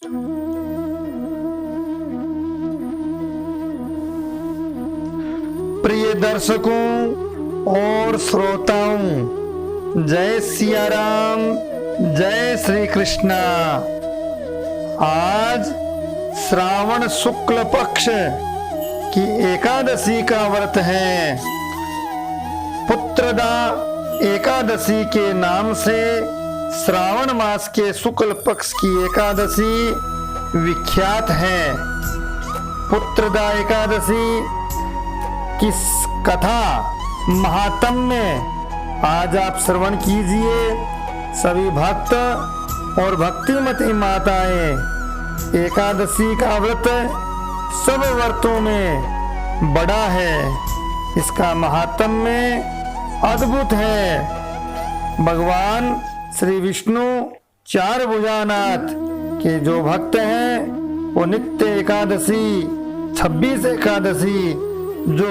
प्रिय दर्शकों और श्रोताओं, जय सिया राम, जय श्री कृष्णा। आज श्रावण शुक्ल पक्ष की एकादशी का व्रत है। पुत्रदा एकादशी के नाम से श्रावण मास के शुक्ल पक्ष की एकादशी विख्यात है। पुत्रदा एकादशी की कथा महात्म्य आज आप श्रवण कीजिए। सभी भक्त और भक्तिमती माताएं, एकादशी का व्रत सब व्रतों में बड़ा है। इसका महात्म्य अद्भुत है। भगवान श्री विष्णु चार भुजानाथ के जो भक्त हैं वो नित्य एकादशी 26 एकादशी जो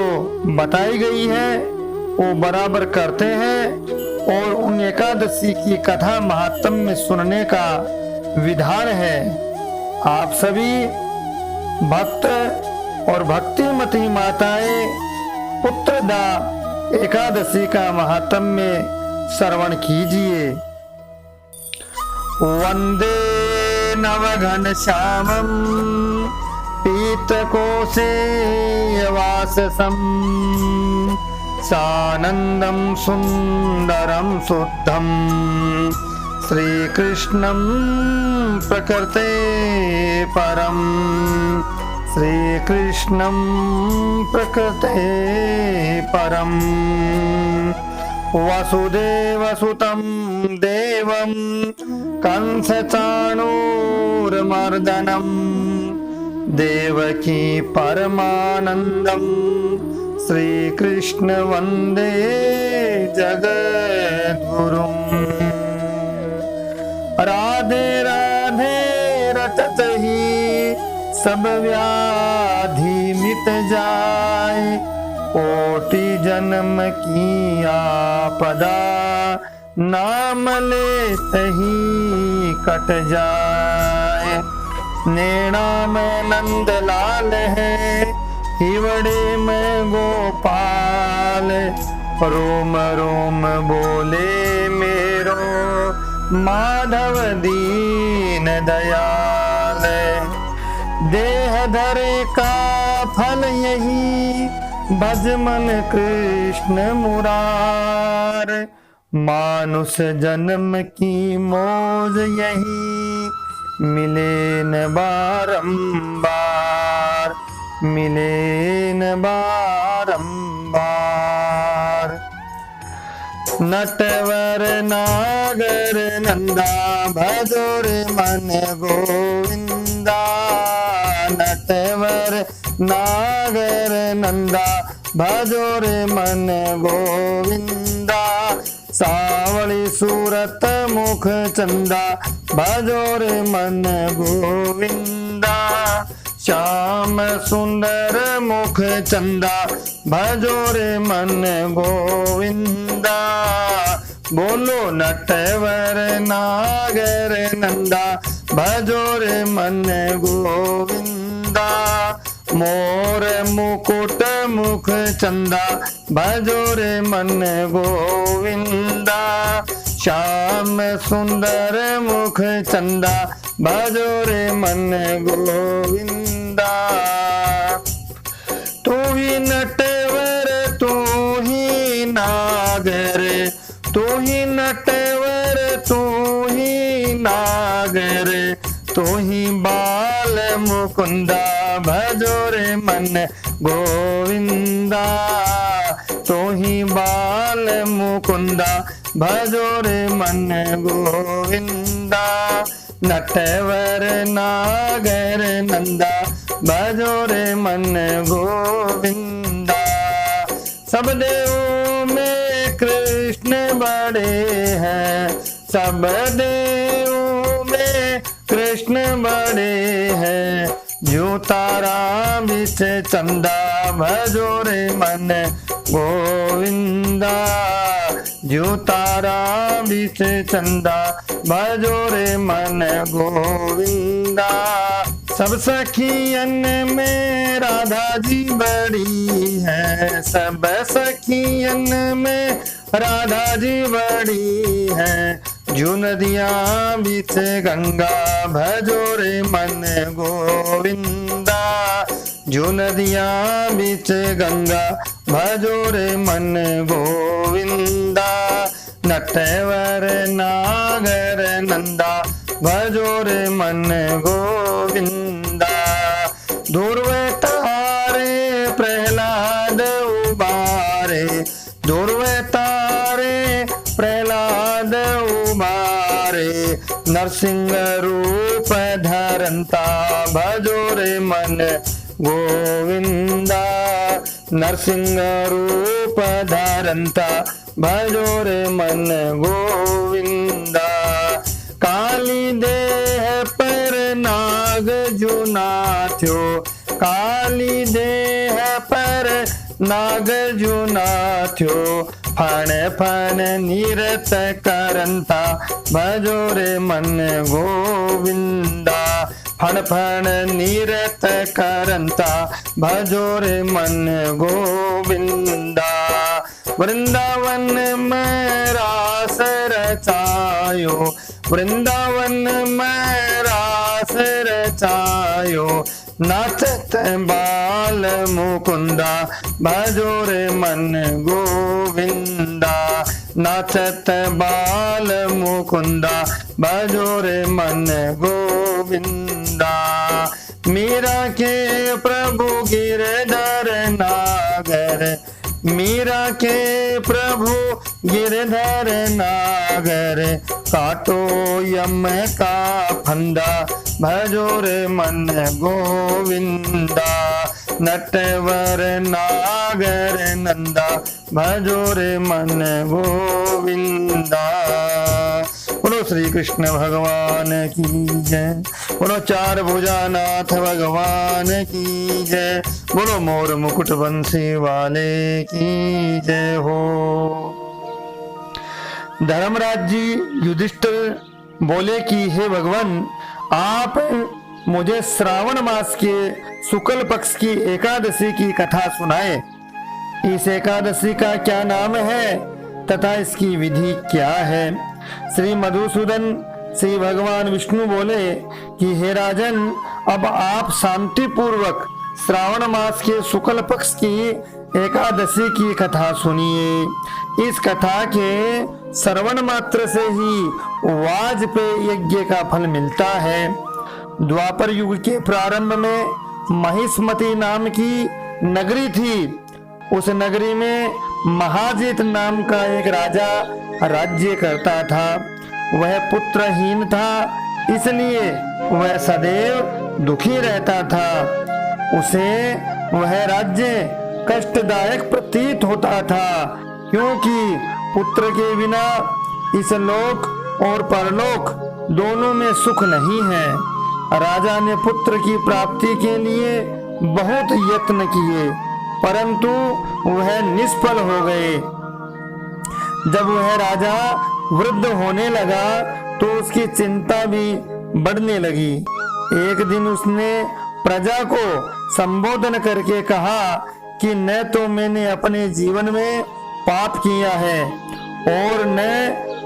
बताई गई है वो बराबर करते हैं और उन एकादशी की कथा महात्म्य सुनने का विधान है। आप सभी भक्त और भक्तिमती माताएं पुत्रदा एकादशी का महात्म्य श्रवण कीजिए। वंदे नवघन श्यामं पीतकोशे वाससं सानंदं सुंदरं शुद्धं श्रीकृष्णं प्रकृते परं श्रीकृष्णं प्रकृते परं वसुदेवसुतं देवं कंसचाणूरमर्दनं देवकी परमानंदं श्रीकृष्ण वंदे जगद्गुरुं। राधे राधे रटत ही सब व्याधि मिट जाए, कोटि जन्म की आपदा नाम लेते ही कट जाए। नैना में नंद लाल है, हिवड़े में गोपाल, रोम रोम बोले मेरो माधव दीन दयाल। देह धरे का फल यही, भज मन कृष्ण मुरार। मानुष जन्म की मौज यही, मिले न बारंबार, मिले न बारंबार। नटवर नागर नंदा, भजोर मन गोविंदा। नटवर नागर नंदा, भजोर मन गोविंदा। सावली सूरत मुख चंदा, भजोर मन गोविंदा। श्याम सुंदर मुख चंदा, भजोर मन गोविंदा। बोलो नटवर नागर नंदा, भजोर मन गोविंदा। मोर मुकुट मुख चंदा, भजोर मन गोविंदा। श्याम सुंदर मुख चंदा, भजोर मन गोविंदा। तू ही नटवर तू ही नागर, तू ही नटवर तू ही नागर। तू ही बाल मुकुंदा, भजोर मन गोविंदा। तू ही बाल मुकुंदा, भजोर मन गोविंदा। नटवर नागर नंदा, भजोर मन गोविंदा। सब देवों में कृष्ण बड़े हैं, सब देवों में कृष्ण बड़े हैं। जो तारा बिच चंदा, भजोर मन गोविंदा। ज्यों तारा बीच चंदा, भजो रे मन गोविंदा। सब सखियन में राधा जी बड़ी है, सब सखियन में राधा जी बड़ी है। जो नदियाँ बीच गंगा, भजो रे मन गोविंदा। जो नदियाँ बीच गंगा, भजो रे मन गोविंदा। नटवर नागर नंदा, भजो रे मन गोविंदा। ध्रुव तारे प्रहलाद उबारे, ध्रुव तारे प्रहलाद उबारे। नरसिंह रूप धरंता, भजो रे मन गोविंदा। नरसिंह रूप धरंता, भजो रे मन गोविंदा। काली देह पर नाग जुनाथ्यो, काली देह पर नाग जुनाथ्यो। फण फण निरत करंता, भजो रे मन गोविंदा। फण फण निरत करंता, भजो रे मन गोविंदा। वृंदावन में रास रचायो, वृंदावन में रास रचायो। नाचत बाल मुकुंदा, भजो रे मन गोविंदा। नाचत बाल मुकुंदा, भजो रे मन गोविंदा। मीरा के प्रभु गिरधर नागर, मीरा के प्रभु गिरधर नागर। काटो यम का फंदा, भजो रे मन गोविंदा। नटवर नागर नंदा, भजो रे मन गोविंदा। बोलो श्री कृष्ण भगवान की जय। बोलो चार भुजानाथ भगवान की जय। बोलो मोर मुकुट बंसी वाले की जय हो। धर्मराज जी युधिष्ठिर बोले कि हे भगवान, आप मुझे श्रावण मास के शुक्ल पक्ष की एकादशी की कथा सुनाए। इस एकादशी का क्या नाम है तथा इसकी विधि क्या है। श्री मधुसूदन श्री भगवान विष्णु बोले कि हे राजन, अब आप शांति पूर्वक श्रावण मास के शुक्ल पक्ष की एकादशी की कथा सुनिए। इस कथा के श्रवण मात्र से ही वाजपेय यज्ञ का फल मिलता है। द्वापर युग के प्रारंभ में महिष्मति नाम की नगरी थी। उस नगरी में महाजित नाम का एक राजा राज्य करता था। वह पुत्रहीन था, इसलिए वह सदैव दुखी रहता था। उसे वह राज्य कष्टदायक प्रतीत होता था, क्योंकि पुत्र के बिना इस लोक और परलोक दोनों में सुख नहीं है। राजा ने पुत्र की प्राप्ति के लिए बहुत यत्न किए, परंतु वह निष्फल हो गए। जब वह राजा वृद्ध होने लगा तो उसकी चिंता भी बढ़ने लगी। एक दिन उसने प्रजा को संबोधन करके कहा कि न तो मैंने अपने जीवन में पाप किया है और न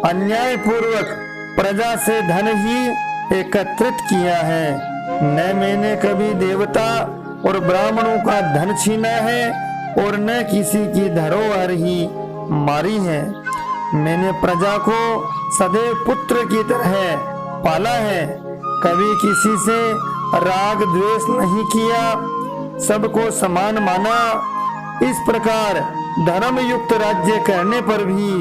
अन्याय पूर्वक प्रजा से धन ही एकत्रित किया है, न मैंने कभी देवता और ब्राह्मणों का धन छीना है और न किसी की धरोहर ही मारी है। मैंने प्रजा को सदैव पुत्र की तरह पाला है, कभी किसी से राग द्वेष नहीं किया, सबको समान माना। इस प्रकार धर्म युक्त राज्य करने पर भी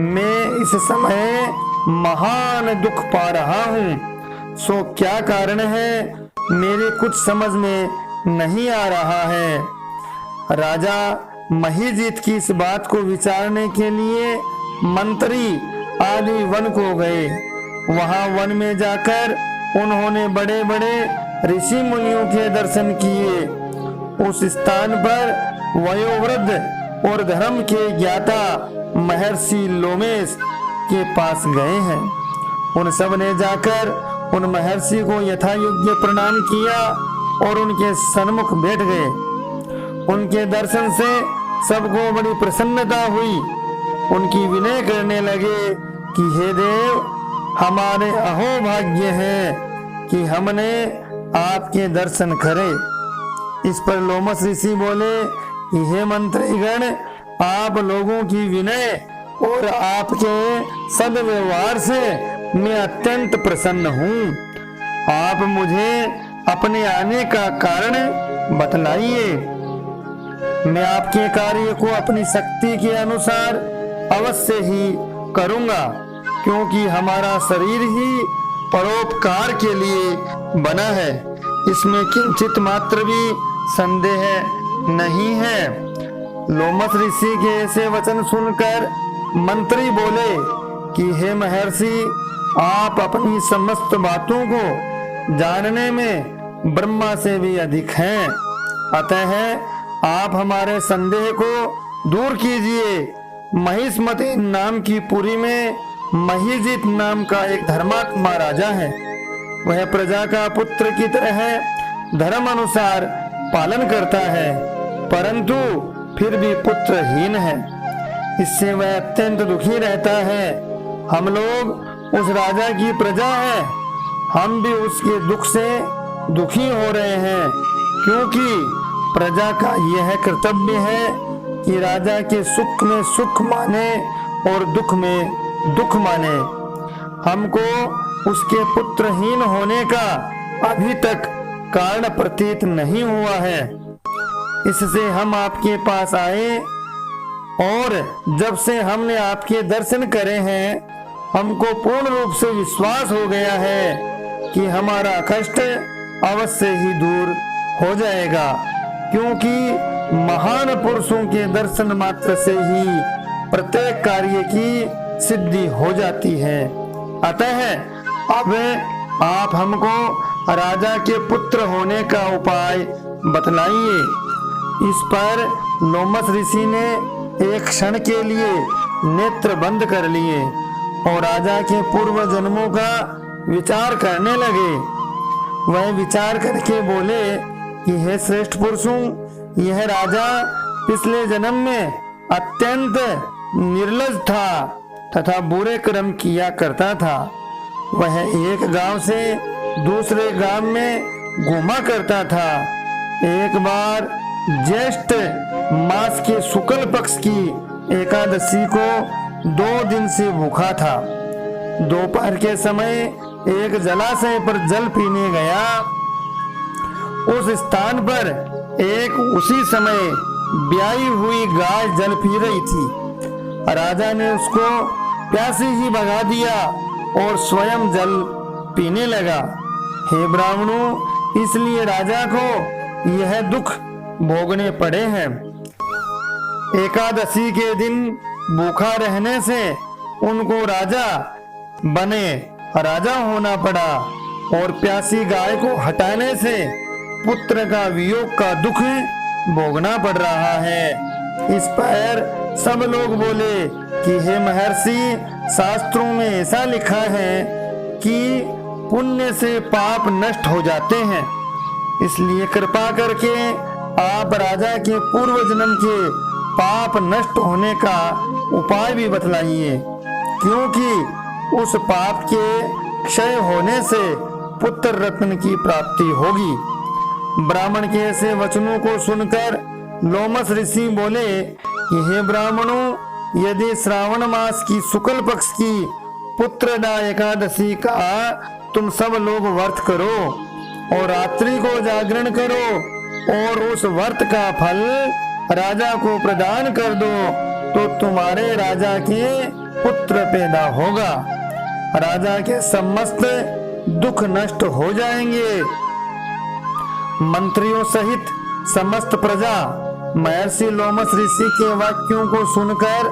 मैं इस समय महान दुख पा रहा हूँ। सो क्या कारण है, मेरे कुछ समझ में नहीं आ रहा है। राजा महीजीत की इस बात को विचारने के लिए मंत्री आदि वन को गए। वहां वन में जाकर उन्होंने बड़े बड़े ऋषि मुनियों के दर्शन किए। उस स्थान पर वयोवृद्ध और धर्म के ज्ञाता महर्षि लोमेश के पास गए हैं। उन सब ने जाकर उन महर्षि को यथा योग्य प्रणाम किया और उनके सन्मुख बैठ गए। उनके दर्शन से सबको बड़ी प्रसन्नता हुई। उनकी विनय करने लगे कि हे देव, हमारे अहोभाग्य है कि हमने आपके दर्शन करे। इस पर लोमस ऋषि बोले कि हे मंत्रीगण, आप लोगों की विनय और आपके सद्व्यवहार से मैं अत्यंत प्रसन्न हूँ। आप मुझे अपने आने का कारण बतलाइए। मैं आपके कार्य को अपनी शक्ति के अनुसार अवश्य ही करूँगा, क्योंकि हमारा शरीर ही परोपकार के लिए बना है। इसमें किंचित मात्र भी संदेह नहीं है। लोमस ऋषि के ऐसे वचन सुनकर मंत्री बोले कि हे महर्षि, आप अपनी समस्त बातों को जानने में ब्रह्मा से भी अधिक हैं। अतः आप हमारे संदेह को दूर कीजिए। महिष्मति नाम की पुरी में महिजित नाम का एक धर्मात्मा राजा है। वह प्रजा का पुत्र की तरह धर्म अनुसार पालन करता है, परंतु फिर भी पुत्रहीन है। इससे वह अत्यंत दुखी रहता है। हम लोग उस राजा की प्रजा है, हम भी उसके दुख से दुखी हो रहे हैं, क्योंकि प्रजा का यह कर्तव्य है कि राजा के सुख में सुख माने और दुख में दुख माने। हमको उसके पुत्रहीन होने का अभी तक कारण प्रतीत नहीं हुआ है। इससे हम आपके पास आए और जब से हमने आपके दर्शन करे हैं, हमको पूर्ण रूप से विश्वास हो गया है कि हमारा कष्ट अवश्य ही दूर हो जाएगा, क्योंकि महान पुरुषों के दर्शन मात्र से ही प्रत्येक कार्य की सिद्धि हो जाती है। अतः अब आप हमको राजा के पुत्र होने का उपाय बतलाइए। इस पर लोमस ऋषि ने एक क्षण के लिए नेत्र बंद कर लिए और राजा के पूर्व जन्मों का विचार करने लगे। वह विचार करके बोले कि हे श्रेष्ठ पुरुषों, यह राजा पिछले जन्म में अत्यंत निर्लज था तथा बुरे कर्म किया करता था। वह एक गांव से दूसरे गांव में घूमा करता था। एक बार ज्येष्ठ मास के शुक्ल पक्ष की एकादशी को 2 दिन से भूखा था। दोपहर के समय एक जलाशय पर जल पीने गया। उस स्थान पर एक उसी समय ब्याई हुई गाय जल पी रही थी। राजा ने उसको प्यासी ही भगा दिया और स्वयं जल पीने लगा। हे ब्राह्मणों, इसलिए राजा को यह दुख भोगने पड़े हैं। एकादशी के दिन भूखा रहने से उनको राजा बने राजा होना पड़ा और प्यासी गाय को हटाने से पुत्र का वियोग का दुख भोगना पड़ रहा है। इस पर सब लोग बोले कि हे महर्षि, शास्त्रों में ऐसा लिखा है कि पुण्य से पाप नष्ट हो जाते हैं, इसलिए कृपा करके आप राजा के पूर्व जन्म के पाप नष्ट होने का उपाय भी बतलाइए, क्योंकि उस पाप के क्षय होने से पुत्र रत्न की प्राप्ति होगी। ब्राह्मण के ऐसे वचनों को सुनकर लोमस ऋषि बोले कि हे ब्राह्मणों, यदि श्रावण मास की शुक्ल पक्ष की पुत्रदा एकादशी का तुम सब लोग व्रत करो और रात्रि को जागरण करो और उस व्रत का फल राजा को प्रदान कर दो, तो तुम्हारे राजा के पुत्र पैदा होगा। राजा के समस्त दुख नष्ट हो जाएंगे। मंत्रियों सहित समस्त प्रजा महर्षि लोमस ऋषि के वाक्यों को सुनकर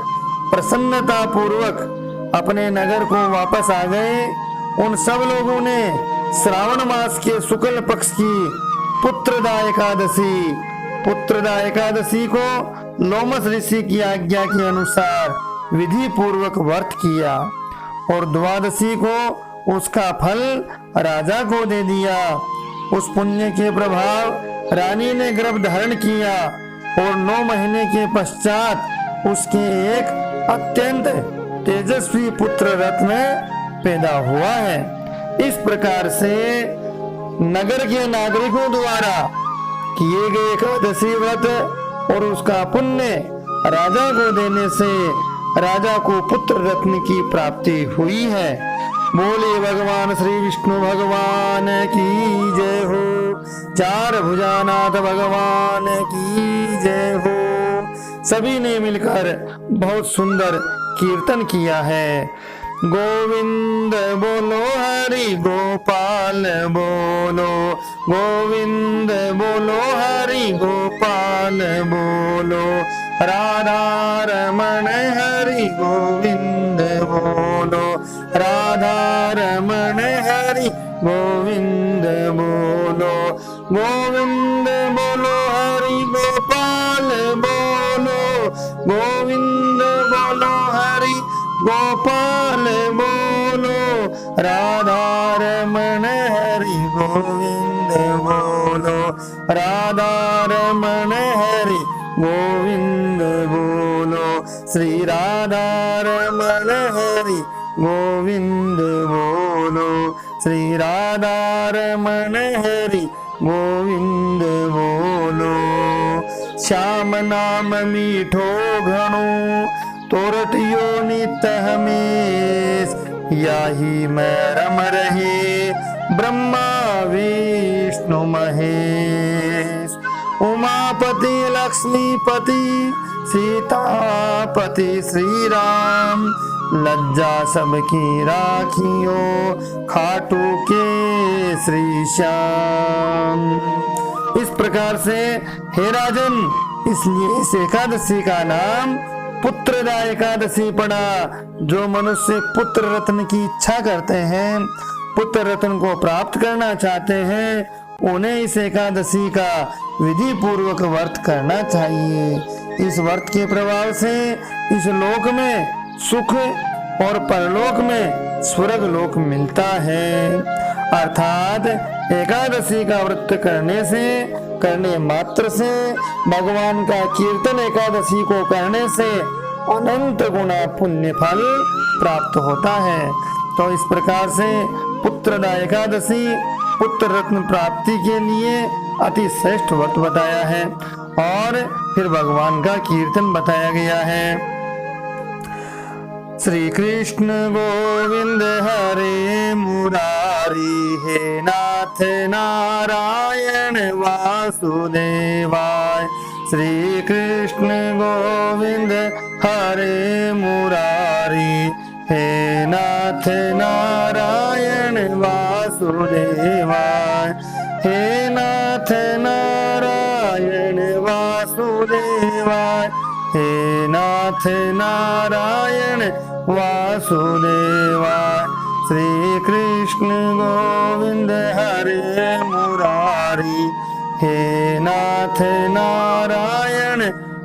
प्रसन्नता पूर्वक अपने नगर को वापस आ गए। उन सब लोगों ने श्रावण मास के शुक्ल पक्ष की पुत्रदा एकादशी को लोमस ऋषि की आज्ञा के अनुसार विधि पूर्वक व्रत किया और द्वादशी को उसका फल राजा को दे दिया। उस पुण्य के प्रभाव रानी ने गर्भ धारण किया और 9 महीने के पश्चात उसके एक अत्यंत तेजस्वी पुत्र रत्न पैदा हुआ है। इस प्रकार से नगर के नागरिकों द्वारा किए गए एकादशी व्रत और उसका पुण्य राजा को देने से राजा को पुत्र रत्न की प्राप्ति हुई है। बोले भगवान श्री विष्णु भगवान की जय हो। चार भुजानाथ भगवान की जय हो। सभी ने मिलकर बहुत सुंदर कीर्तन किया है। गोविंद बोलो हरि गोपाल बोलो, गोविंद बोलो हरि गोपाल बोलो, राधा रमण हरि गोविंद बोलो, राधा रमण हरि गोविंद बोलो, गोविंद बोलो हरि गोपाल बोलो, गोविंद बोलो हरि गोपाल बोलो, राधा रमण हरि गोविंद बोलो, राधा रमण हरि गोविंद बोलो, श्री राधा रमण हरि गोविंद बोलो, श्री राधा रमण हरि गोविंद बोलो। श्याम नाम मीठो घणो तोरटियो नित हमेश, याही मैं रम रहे ब्रह्मा विष्णु महेश। उमापति लक्ष्मीपति सीतापति श्री राम, लज्जा सबकी राखियो खाटू के श्री श्याम। इस प्रकार से हे राजन, इसलिए इस एकादशी का नाम पुत्रदा एकादशी पड़ा। जो मनुष्य पुत्र रत्न की इच्छा करते हैं, पुत्र रत्न को प्राप्त करना चाहते हैं, उन्हें इस एकादशी का विधि पूर्वक व्रत करना चाहिए। इस व्रत के प्रभाव से इस लोक में सुख और परलोक में स्वर्ग लोक मिलता है। अर्थात एकादशी का व्रत करने मात्र से, भगवान का कीर्तन एकादशी को करने से अनंत गुना पुण्य फल प्राप्त होता है। तो इस प्रकार से पुत्रदा एकादशी पुत्र रत्न प्राप्ति के लिए अति श्रेष्ठ व्रत बताया है और फिर भगवान का कीर्तन बताया गया है। श्री कृष्ण गोविंद हरे मुरारी, हे नाथ नारायण वासुदेवाय। श्री कृष्ण गोविंद हरे मुरारी, हे नाथ नारायण वासुदेवाय, हे नाथ नारायण वासुदेवाय, हे नाथ नारायण वासुदेवाय। श्री कृष्ण गोविंद हरे मुरारी, हे नाथ नारायण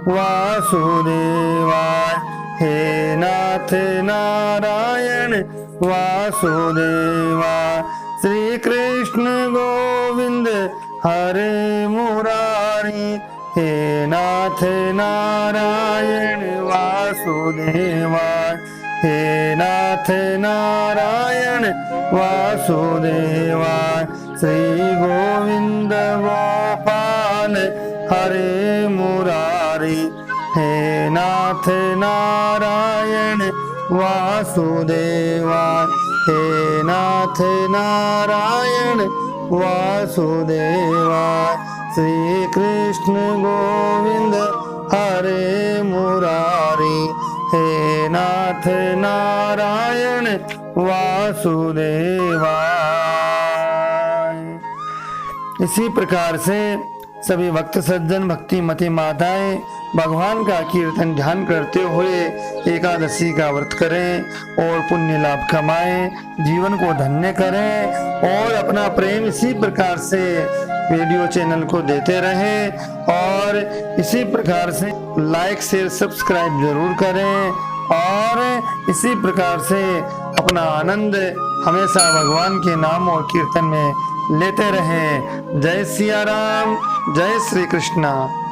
वासुदेवाय, हे नाथ नारायण वासुदेवाय। श्री कृष्ण गोविंद हरे मुरारी, हे नाथ नारायण वासुदेवाय, हे नाथ नारायण वासुदेवाय। श्री गोविंद गोपाल हरे मुरारी, हे नाथ नारायण वासुदेवाय, हे नाथ नारायण वासुदेवाय। श्री कृष्ण गोविंद हरे मुरारी, हे नाथ नारायण वासुदेवाय। इसी प्रकार से सभी भक्त सज्जन भक्ति मती माताएं भगवान का कीर्तन ध्यान करते हुए एकादशी का व्रत करें और पुण्य लाभ कमाएं, जीवन को धन्य करें और अपना प्रेम इसी प्रकार से वीडियो चैनल को देते रहें और इसी प्रकार से लाइक शेयर सब्सक्राइब जरूर करें और इसी प्रकार से अपना आनंद हमेशा भगवान के नाम और कीर्तन में लेते रहें। जय सिया राम, जय श्री कृष्णा।